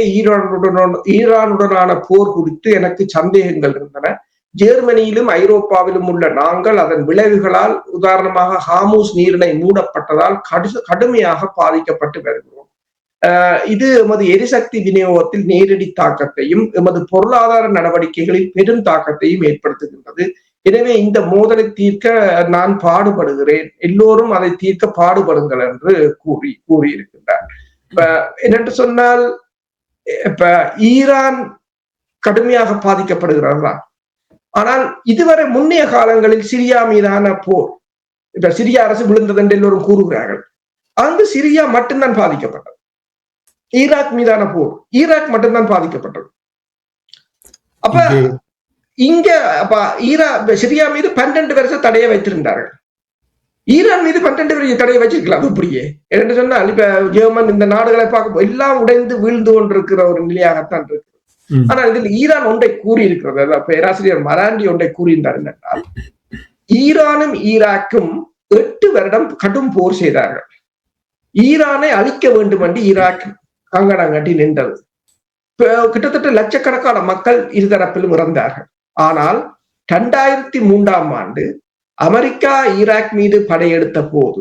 ஈரானுடனான போர் குறித்து எனக்கு சந்தேகங்கள் இருந்தன. ஜெர்மனியிலும் ஐரோப்பாவிலும் உள்ள நாங்கள் அதன் விளைவுகளால், உதாரணமாக ஹார்முஸ் நீரிணை மூடப்பட்டதால் கடுமையாக பாதிக்கப்பட்டு வருகிறோம். இது எமது எரிசக்தி விநியோகத்தில் நேரடி தாக்கத்தையும் எமது பொருளாதார நடவடிக்கைகளில் பெரும் தாக்கத்தையும் ஏற்படுத்துகின்றது. எனவே இந்த மோதலை தீர்க்க நான் பாடுபடுகிறேன், எல்லோரும் அதை தீர்க்க பாடுபடுங்கள் என்று கூறியிருக்கின்றார். இப்ப என்னென்று சொன்னால், இப்ப ஈரான் கடுமையாக பாதிக்கப்படுகிறதா? ஆனால் இதுவரை முன்னைய காலங்களில் சிரியா மீதான போர், இப்ப சிரியா அரசு விழுந்தது என்று எல்லோரும் கூறுகிறார்கள். அங்கு சிரியா மட்டும்தான் பாதிக்கப்பட்டது. ஈராக் மீதான போர், ஈராக் மட்டும்தான் பாதிக்கப்பட்டது. அப்ப இங்க சிரியா மீது 12 வருஷம் தடையை வைத்திருந்தார்கள். ஈரான் மீது 12 வருஷம் தடையை வச்சிருக்கலாம் அப்படியே. என்று சொன்னால், இப்ப ஜெர்மன் இந்த நாடுகளை பார்க்க எல்லாம் உடைந்து வீழ்ந்து கொண்டிருக்கிற ஒரு நிலையாகத்தான் இருக்கு. ஆனால் இதில் ஈரான் ஒன்றை கூறியிருக்கிறது, பேராசிரியர் மராண்டி ஒன்றை கூறியிருந்தார். என்னென்றால், ஈரானும் ஈராக்கும் 8 வருடம் கடும் போர் செய்தார்கள். ஈரானை அழிக்க வேண்டும் என்று ஈராக் கங்கணங்கட்டி நின்றது. கிட்டத்தட்ட லட்சக்கணக்கான மக்கள் இருதரப்பிலும் இறந்தார்கள். ஆனால் 2003ஆம் ஆண்டு அமெரிக்கா ஈராக் மீது படையெடுத்த போது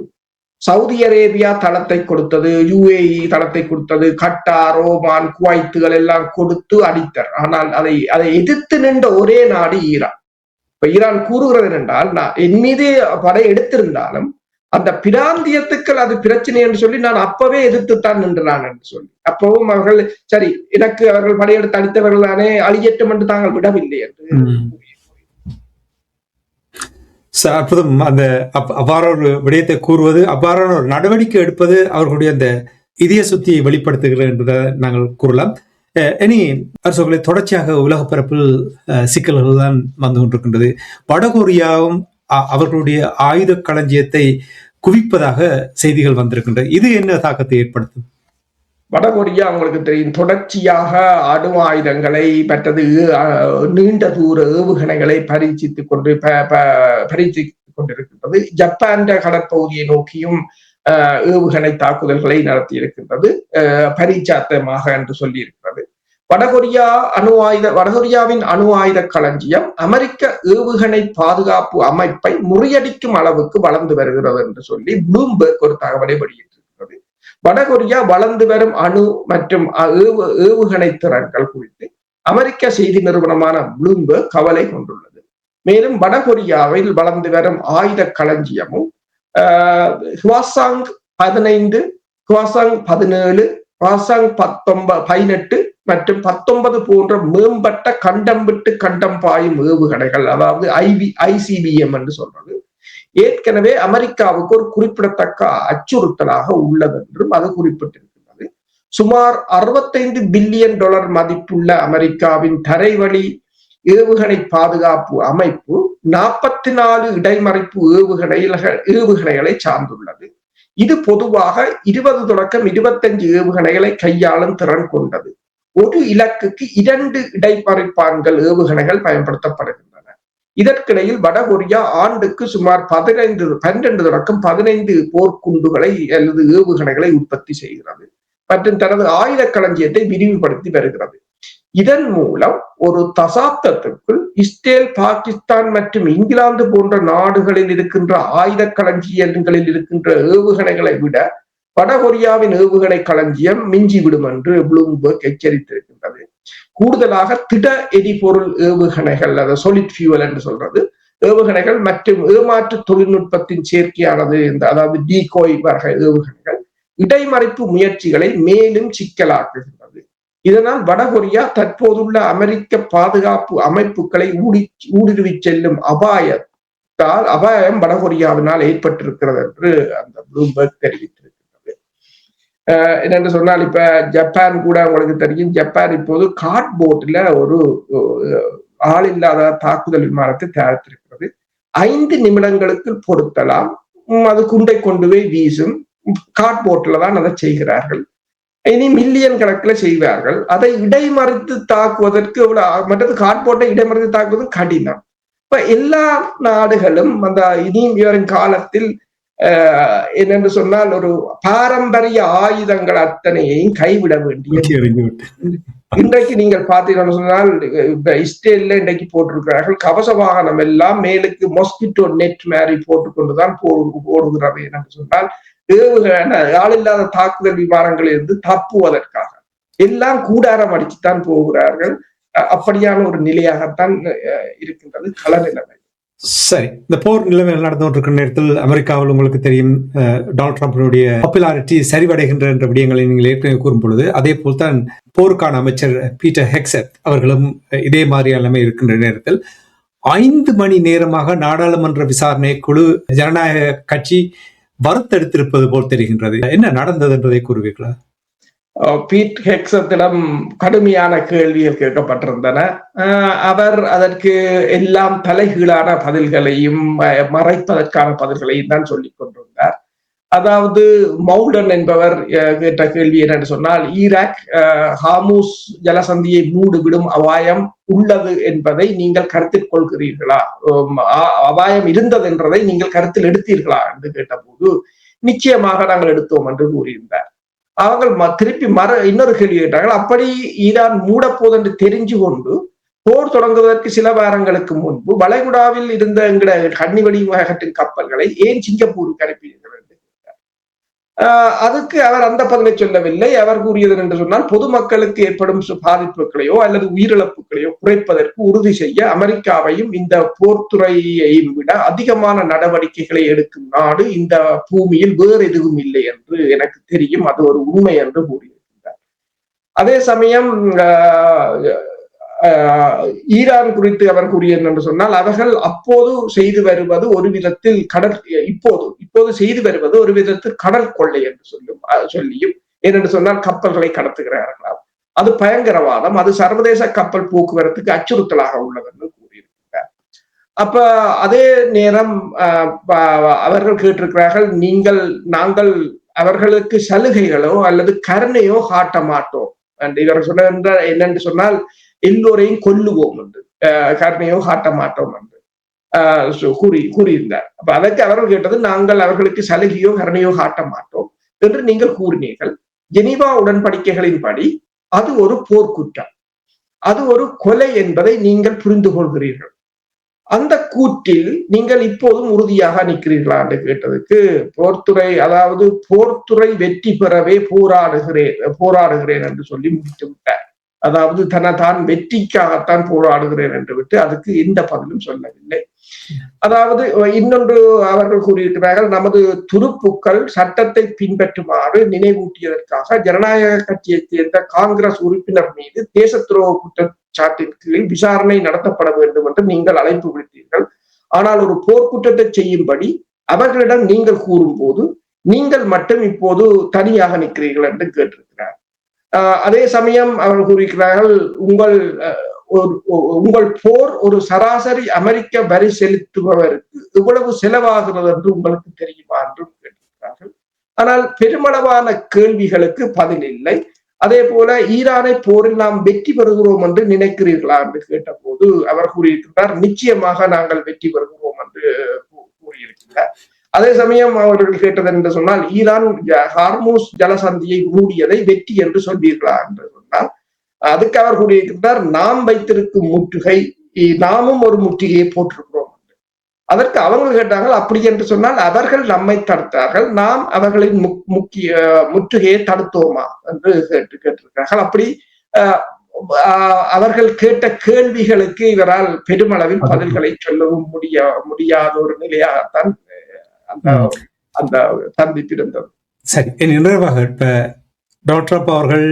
சவுதி அரேபியா தளத்தை கொடுத்தது, UAE தளத்தை கொடுத்தது, கட்டார், ஓமான், குவைத்துகள் எல்லாம் கொடுத்து அடித்தார். ஆனால் அதை எதிர்த்து நின்ற ஒரே நாடு ஈரான். இப்ப ஈரான் கூறுகிறது என்றால், நான் என் மீது படை எடுத்திருந்தாலும் அந்த பிராந்தியத்துக்கு அது பிரச்சனை என்று சொல்லி நான் அப்பவே எதிர்த்துத்தான் நின்றான் என்று சொல்லி, அப்பவும் அவர்கள் சரி, எனக்கு அவர்கள் படையெடுத்து அடித்தவர்கள் தானே, அழியட்டும் என்று தாங்கள் விடவில்லை என்று அற்புதம். அந்த அவ்வாறு ஒரு விடயத்தை கூறுவது, அவ்வாறான ஒரு நடவடிக்கை எடுப்பது அவர்களுடைய அந்த இதய சுத்தியை வெளிப்படுத்துகிறது என்பதை நாங்கள் கூறலாம். இனி அரசுகளை தொடர்ச்சியாக உலக பரப்பில் சிக்கல்கள் தான் வந்து கொண்டிருக்கின்றது. வடகொரியாவும் அவர்களுடைய ஆயுத களஞ்சியத்தை குவிப்பதாக செய்திகள் வந்திருக்கின்றன. இது என்ன தாக்கத்தை ஏற்படுத்தும்? வடகொரியா உங்களுக்கு தெரியும், தொடர்ச்சியாக அணு ஆயுதங்களை மற்றது நீண்ட தூர ஏவுகணைகளை பரீட்சித்துக் கொண்டிருக்கின்றது. ஜப்பான் கடற்பகுதியை நோக்கியும் ஏவுகணை தாக்குதல்களை நடத்தி இருக்கின்றது, பரீட்சாத்தமாக என்று சொல்லி இருக்கிறது. வடகொரியாவின் அணு ஆயுத களஞ்சியம் அமெரிக்க ஏவுகணை பாதுகாப்பு அமைப்பை முறியடிக்கும் அளவுக்கு வளர்ந்து வருகிறது என்று சொல்லி ப்ளூம்பெர்க் ஒரு தகவலை வெளியிட்டிருக்கிறது. வடகொரியா வளர்ந்து வரும் அணு மற்றும் ஏவுகணை திறன்கள் குறித்து அமெரிக்க செய்தி நிறுவனமான ப்ளூம்பெர்க் கவலை கொண்டுள்ளது. மேலும் வடகொரியாவில் வளர்ந்து வரும் ஆயுத களஞ்சியமும் ஹுவாசாங் 15, ஹுவாசாங் 17, ஹுவாசாங் 18 மற்றும் 19 போன்ற மேம்பட்ட கண்டம் விட்டு கண்டம் பாயும் ஏவுகணைகள், அதாவது ICBM என்று சொல்றது, ஏற்கனவே அமெரிக்காவுக்கு ஒரு குறிப்பிடத்தக்க அச்சுறுத்தலாக உள்ளது என்றும் அது குறிப்பிட்டிருக்கிறது. சுமார் $65 பில்லியன் மதிப்புள்ள அமெரிக்காவின் தரைவழி ஏவுகணை பாதுகாப்பு அமைப்பு 44 இடைமறைப்பு ஏவுகணைகளை சார்ந்துள்ளது. இது பொதுவாக 20 தொடக்கம் 25 ஏவுகணைகளை கையாளும் திறன் கொண்டது. ஒரு இலக்குக்கு 2 இடைமறைப்பான்கள் ஏவுகணைகள் பயன்படுத்தப்படுகின்றன. இதற்கிடையில் வடகொரியா ஆண்டுக்கு சுமார் 12 தொடக்கம் 15 போர்க்குண்டுகளை அல்லது ஏவுகணைகளை உற்பத்தி செய்கிறது மற்றும் தனது ஆயுத களஞ்சியத்தை விரிவுபடுத்தி வருகிறது. இதன் மூலம் ஒரு தசாப்தத்திற்குள் இஸ்ரேல், பாகிஸ்தான் மற்றும் இங்கிலாந்து போன்ற நாடுகளில் இருக்கின்ற ஆயுத களஞ்சியங்களில் இருக்கின்ற ஏவுகணைகளை விட வடகொரியாவின் ஏவுகணை களஞ்சியம் மிஞ்சிவிடும் என்று ப்ளூம்பர்க் எச்சரித்திருக்கின்றது. கூடுதலாக திட எரிபொருள் ஏவுகணைகள், அதாவது சாலிட் ஃபியூவல் என்று சொல்றது ஏவுகணைகள் மற்றும் ஏமாற்று தொழில்நுட்பத்தின் சேர்க்கையானது, அதாவது டீகோய் வகை ஏவுகணைகள் இடைமறைப்பு முயற்சிகளை மேலும் சிக்கலாக்குகின்றது. இதனால் வடகொரியா தற்போதுள்ள அமெரிக்க பாதுகாப்பு அமைப்புகளை ஊடுருவி செல்லும் அபாயம் வடகொரியாவினால் ஏற்பட்டிருக்கிறது என்று அந்த ப்ளூம்பர்க் தெரிவித்திருக்கிறது. என்னென்று சொன்னால், இப்ப ஜப்பான் கூட உங்களுக்கு தெரியும், ஜப்பான் இப்போது கார்ட்போர்ட்ல ஒரு ஆள் இல்லாத தாக்குதல் விமானத்தை தயாரித்திருக்கிறது. 5 நிமிடங்களுக்கு பொருத்தலாம், அது குண்டை கொண்டு போய் வீசும். கார்ட்போர்ட்ல தான் அதை செய்கிறார்கள். இனி மில்லியன் கணக்கில் செய்வார்கள். அதை இடைமறித்து தாக்குவதற்கு மற்றது கார்ட்போர்ட்டை இடைமறித்து தாக்குவது கடினம். இப்ப எல்லா நாடுகளும் அந்த இனி வரும் காலத்தில் என்னென்று சொன்னால் ஒரு பாரம்பரிய ஆயுதங்கள் அத்தனையையும் கைவிட வேண்டிய. இன்றைக்கு நீங்கள் பார்த்தீங்கன்னு சொன்னால், இஸ்ரேல்ல இன்றைக்கு போட்டிருக்கிறார்கள் கவச வாகனம் எல்லாம் மேலுக்கு மொஸ்கிட்டோ நெட் மாதிரி போட்டுக்கொண்டுதான் போடுகிறது. என்று சொன்னால் ஏவுகணை ஆளில்லாத தாக்குதல் விமானங்களில் இருந்து தப்புவதற்காக எல்லாம் கூடாரம் அடிச்சுத்தான் போகிறார்கள். அப்படியான ஒரு நிலையாகத்தான் இருக்கின்றது கள நிலைமை. சரி, இந்த போர் நிலைமை நடந்து கொண்டிருக்கிற நேரத்தில் அமெரிக்காவில் உங்களுக்கு தெரியும், டொனால்ட் ட்ரம்பினுடைய பாப்புலாரிட்டி சரிவடைகின்ற என்ற விடயங்களை நீங்கள் ஏற்கனவே கூறும் பொழுது, அதே போல்தான் போருக்கான அமைச்சர் பீட்டர் ஹெக்ஸெட் அவர்களும் இதே மாதிரியான நிலைமை இருக்கின்ற நேரத்தில் 5 மணி நேரமாக நாடாளுமன்ற விசாரணை குழு ஜனநாயக கட்சி வறுத்தெடுத்திருப்பது போல் தெரிகின்றது. என்ன நடந்தது என்பதை கூறுவீர்களா? பீட் ஹெக்ஸத்திடம் கடுமையான கேள்விகள் கேட்கப்பட்டிருந்தன. அவர் அதற்கு எல்லாம் தலைகீழான பதில்களையும் மறைப்பதற்கான பதில்களையும் தான் சொல்லிக் கொண்டிருந்தார். அதாவது மவுல்டன் என்பவர் கேட்ட கேள்வி என்னன்னு சொன்னால், ஈராக் ஹார்மூஸ் ஜலசந்தியை மூடிவிடும் அபாயம் உள்ளது என்பதை நீங்கள் கருத்தில் கொள்கிறீர்களா, அபாயம் இருந்தது என்றதை நீங்கள் கருத்தில் எடுத்தீர்களா என்று கேட்டபோது, நிச்சயமாக நாங்கள் எடுத்தோம் என்று கூறியிருந்தார். அவங்க திருப்பி இன்னொரு கேள்வி கேட்டார்கள், அப்படி ஈரான் மூடப்போது என்று தெரிஞ்சு கொண்டு போர் தொடங்குவதற்கு சில வாரங்களுக்கு முன்பு வளைகுடாவில் இருந்த எங்கட கன்னிவெடி வகட்டின் கப்பல்களை ஏன் சிங்கப்பூருக்கு அனுப்பினீர்கள் என்று கேட்டார். அதுக்கு அவர் அந்த பதிலை சொல்லவில்லை. அவர் கூறியது என்று சொன்னால், பொதுமக்களுக்கு ஏற்படும் பாதிப்புகளையோ அல்லது உயிரிழப்புகளையோ குறைப்பதற்கு உறுதி செய்ய அமெரிக்காவையும் இந்த போர்த்துறையையும் விட அதிகமான நடவடிக்கைகளை எடுக்கும் நாடு இந்த பூமியில் வேறு எதுவும் இல்லை என்று எனக்கு தெரியும், அது ஒரு உண்மை என்று கூறியிருக்கின்றார். அதே சமயம் ஈரான் குறித்து அவர் கூறியது என்று சொன்னால், அவர்கள் அப்போது செய்து வருவது ஒரு விதத்தில் இப்போது செய்து வருவது ஒரு விதத்தில் கடல் கொள்ளை என்று சொல்லியும், ஏனென்று சொன்னால் கப்பல்களை கடத்துகிறார்களாம், அது பயங்கரவாதம், அது சர்வதேச கப்பல் போக்குவரத்துக்கு அச்சுறுத்தலாக உள்ளது என்று கூறியிருக்கிறார். அப்ப அதே நேரம் அவர்கள் கேட்டிருக்கிறார்கள், நாங்கள் அவர்களுக்கு சலுகைகளோ அல்லது கருணையோ காட்ட மாட்டோம் என்று இவர் சொன்ன என்னென்று சொன்னால், எல்லோரையும் கொல்லுவோம் என்று, கருணையோ காட்ட மாட்டோம் என்று கூறியிருந்தார். அப்ப அதற்கு அவர்கள் கேட்டது, நாங்கள் அவர்களுக்கு சலுகையோ கருணையோ காட்ட மாட்டோம் என்று நீங்கள் கூறினீர்கள். ஜெனீவா உடன்படிக்கைகளின்படி அது ஒரு போர்க்குற்றம், அது ஒரு கொலை என்பதை நீங்கள் புரிந்து கொள்கிறீர்கள். அந்த கூற்றில் நீங்கள் இப்போதும் உறுதியாக நிற்கிறீர்களா என்று கேட்டதுக்கு, போர்த்துறை வெற்றி பெறவே போராடுகிறேன் என்று சொல்லி முடித்து விட்டார். அதாவது தான் வெற்றிக்காகத்தான் போராடுகிறேன் என்று விட்டு அதுக்கு எந்த பதிலும் சொல்லவில்லை. அதாவது இன்னொன்று அவர்கள் கூறியிருக்கிறார்கள், நமது துருப்புக்கள் சட்டத்தை பின்பற்றுமாறு நினைவூட்டியதற்காக ஜனநாயக கட்சியைச் சேர்ந்த காங்கிரஸ் உறுப்பினர் மீது தேச துரோக குற்றச்சாட்டின் கீழ் விசாரணை நடத்தப்பட வேண்டும் என்று நீங்கள் அழைப்பு விடுத்தீர்கள். ஆனால் ஒரு போர்க்குற்றத்தை செய்யும்படி அவர்களிடம் நீங்கள் கூறும் போது நீங்கள் மட்டும் இப்போது தனியாக நிற்கிறீர்கள் என்று கேட்டிருக்கிறார். அதே சமயம் அவர்கள் கூறுகிறார்கள், உங்கள் போர் ஒரு சராசரி அமெரிக்க வரி செலுத்துபவருக்கு இவ்வளவு செலவாகிறது என்று உங்களுக்கு தெரியுமா என்றும் கேட்டிருக்கிறார்கள். ஆனால் பெருமளவான கேள்விகளுக்கு பதில் இல்லை. அதே போல ஈரானை போரில் நாம் வெற்றி பெறுகிறோம் என்று நினைக்கிறீர்களா என்று கேட்ட போது அவர் கூறியிருக்கிறார், நிச்சயமாக நாங்கள் வெற்றி பெறுகிறோம் என்று கூறியிருக்கிறார். அதே சமயம் அவர்கள் கேட்டது என்று சொன்னால், ஈரான் ஹார்மூஸ் ஜலசந்தியை மூடியதை வெற்றி என்று சொல்வீர்களா என்று சொன்னால், அதுக்கு அவர் கூறியிருக்கிறார், நாம் வைத்திருக்கும் முற்றுகை, நாமும் ஒரு முற்றுகையை போட்டிருக்கிறோம். அதற்கு அவங்க கேட்டார்கள், அப்படி என்று சொன்னால் அவர்கள் நம்மை தடுத்தார்கள், நாம் அவர்களின் முக்கிய முற்றுகையை தடுத்தோமா என்று கேட்டிருக்கிறார்கள். அப்படி அவர்கள் கேட்ட கேள்விகளுக்கு இவரால் பெருமளவில் பதில்களை சொல்லவும் முடியாத ஒரு நிலையாகத்தான் அந்த சந்திப்பு இருந்தது. சரி, நிறைவாக இப்ப டொனால்ட் ட்ரம்ப் அவர்கள்,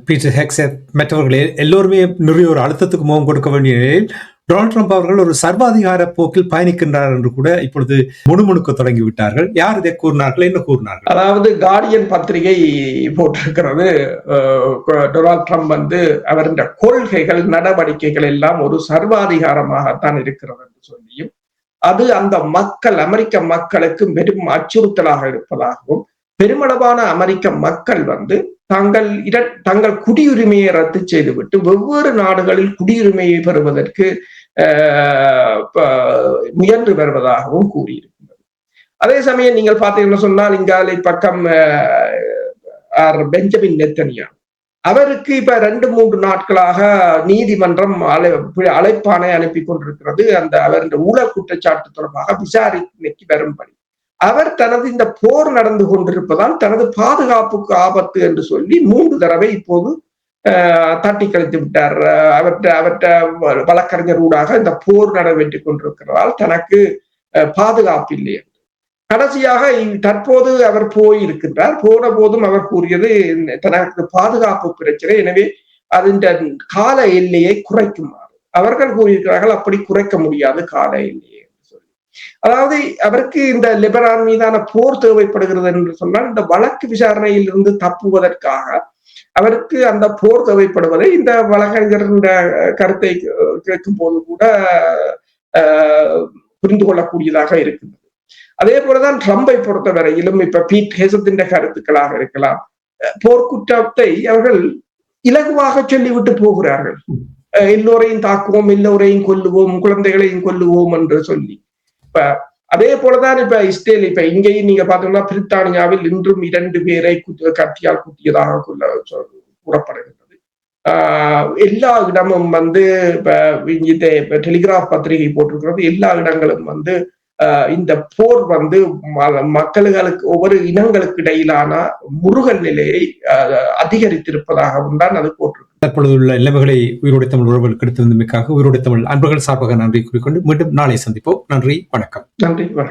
பீட்டர் ஹெக்ஸெட் மற்றவர்களே எல்லோருமே நிறைய ஒரு அழுத்தத்துக்கு முகம் கொடுக்க வேண்டிய நிலையில் டொனால்ட் ட்ரம்ப் அவர்கள் ஒரு சர்வாதிகார போக்கில் பயணிக்கின்றார் என்று கூட இப்பொழுது முணுமுணுக்க தொடங்கி விட்டார்கள். யார் இதை கூறினார்கள், என்ன கூறினார்கள்? அதாவது கார்டியன் பத்திரிகை போட்டிருக்கிறது, டொனால்ட் ட்ரம்ப் அவருடைய கொள்கைகள் நடவடிக்கைகள் எல்லாம் ஒரு சர்வாதிகாரமாகத்தான் இருக்கிறது என்று சொல்லியும், அது அந்த மக்கள், அமெரிக்க மக்களுக்கு பெரும் அச்சுறுத்தலாக இருப்பதாகவும், பெருமளவான அமெரிக்க மக்கள் தங்கள் குடியுரிமையை ரத்து செய்துவிட்டு வெவ்வேறு நாடுகளில் குடியுரிமையை பெறுவதற்கு முயன்று வருவதாகவும் கூறியிருக்கின்றது. அதே சமயம் நீங்கள் பார்த்தீங்கன்னு சொன்னால், இங்காலை பக்கம் பெஞ்சமின் நெத்தனியாஹு, அவருக்கு இப்ப 2-3 நாட்களாக நீதிமன்றம் அழைப்பானை அனுப்பி கொண்டிருக்கிறது. அவருடைய ஊழல் குற்றச்சாட்டு தொடர்பாக விசாரணைக்கு வரும்படி. அவர் தனது இந்த போர் நடந்து கொண்டிருப்பதால் தனது பாதுகாப்புக்கு ஆபத்து என்று சொல்லி 3 தடவை இப்போது தட்டி கழித்து விட்டார். அவற்ற வழக்கறிஞர் ஊடாக இந்த போர் நடைபெற்றுக் கொண்டிருக்கிறதால் தனக்கு பாதுகாப்பு இல்லை என்று. கடைசியாக தற்போது அவர் போயிருக்கின்றார். போன போதும் அவர் கூறியது தனக்கு பாதுகாப்பு பிரச்சனை, எனவே அதன் கால எல்லையை குறைக்குமாறு அவர்கள் கூறியிருக்கிறார்கள். அப்படி குறைக்க முடியாது கால எல்லையை என்று சொல்லி. அதாவது அவருக்கு இந்த லெபனான் மீதான போர் தேவைப்படுகிறது என்று சொன்னால், இந்த வழக்கு விசாரணையில் இருந்து தப்புவதற்காக அவருக்கு அந்த போர் தேவைப்படுவதை இந்த வழக்கறிஞரின் கருத்தை கேட்கும் போது கூட புரிந்து கொள்ளக்கூடியதாக இருக்கின்றது. அதே போலதான் ட்ரம்பை பொறுத்தவரையிலும் இப்ப பீட் ஹெக்ஸெட்டின் கருத்துக்களாக இருக்கலாம், போர்க்குற்றத்தை அவர்கள் இலகுவாக சொல்லிவிட்டு போகிறார்கள். எல்லோரையும் தாக்குவோம், எல்லோரையும் கொல்லுவோம், குழந்தைகளையும் கொல்லுவோம் என்று சொல்லி. இப்ப அதே போலதான் இப்ப இஸ்ரேல், இப்ப இங்கேயும் நீங்க பாத்தீங்கன்னா பிரித்தானியாவில் இன்றும் 2 பேரை கத்தியால் குத்தியதாக கூறப்படுகின்றது. எல்லா இடமும் இப்ப டெலிகிராப் பத்திரிகை போட்டிருக்கிறது, எல்லா இடங்களும் இந்த போர் மக்களுக்கு, ஒவ்வொரு இனங்களுக்கு இடையிலான முருகல் நிலையை அதிகரித்திருப்பதாகவும் தான் அது போட்டிருக்கு. தற்பொழுதுள்ள நிலைமைகளை உயிரோடை தமிழ் உறவுகளுக்கு எடுத்து வந்தமைக்காக உயிரோடை தமிழ் அன்பர்கள் சார்பாக நன்றி கூறிக்கொண்டு மீண்டும் நாளை சந்திப்போம். நன்றி, வணக்கம். நன்றி, வணக்கம்.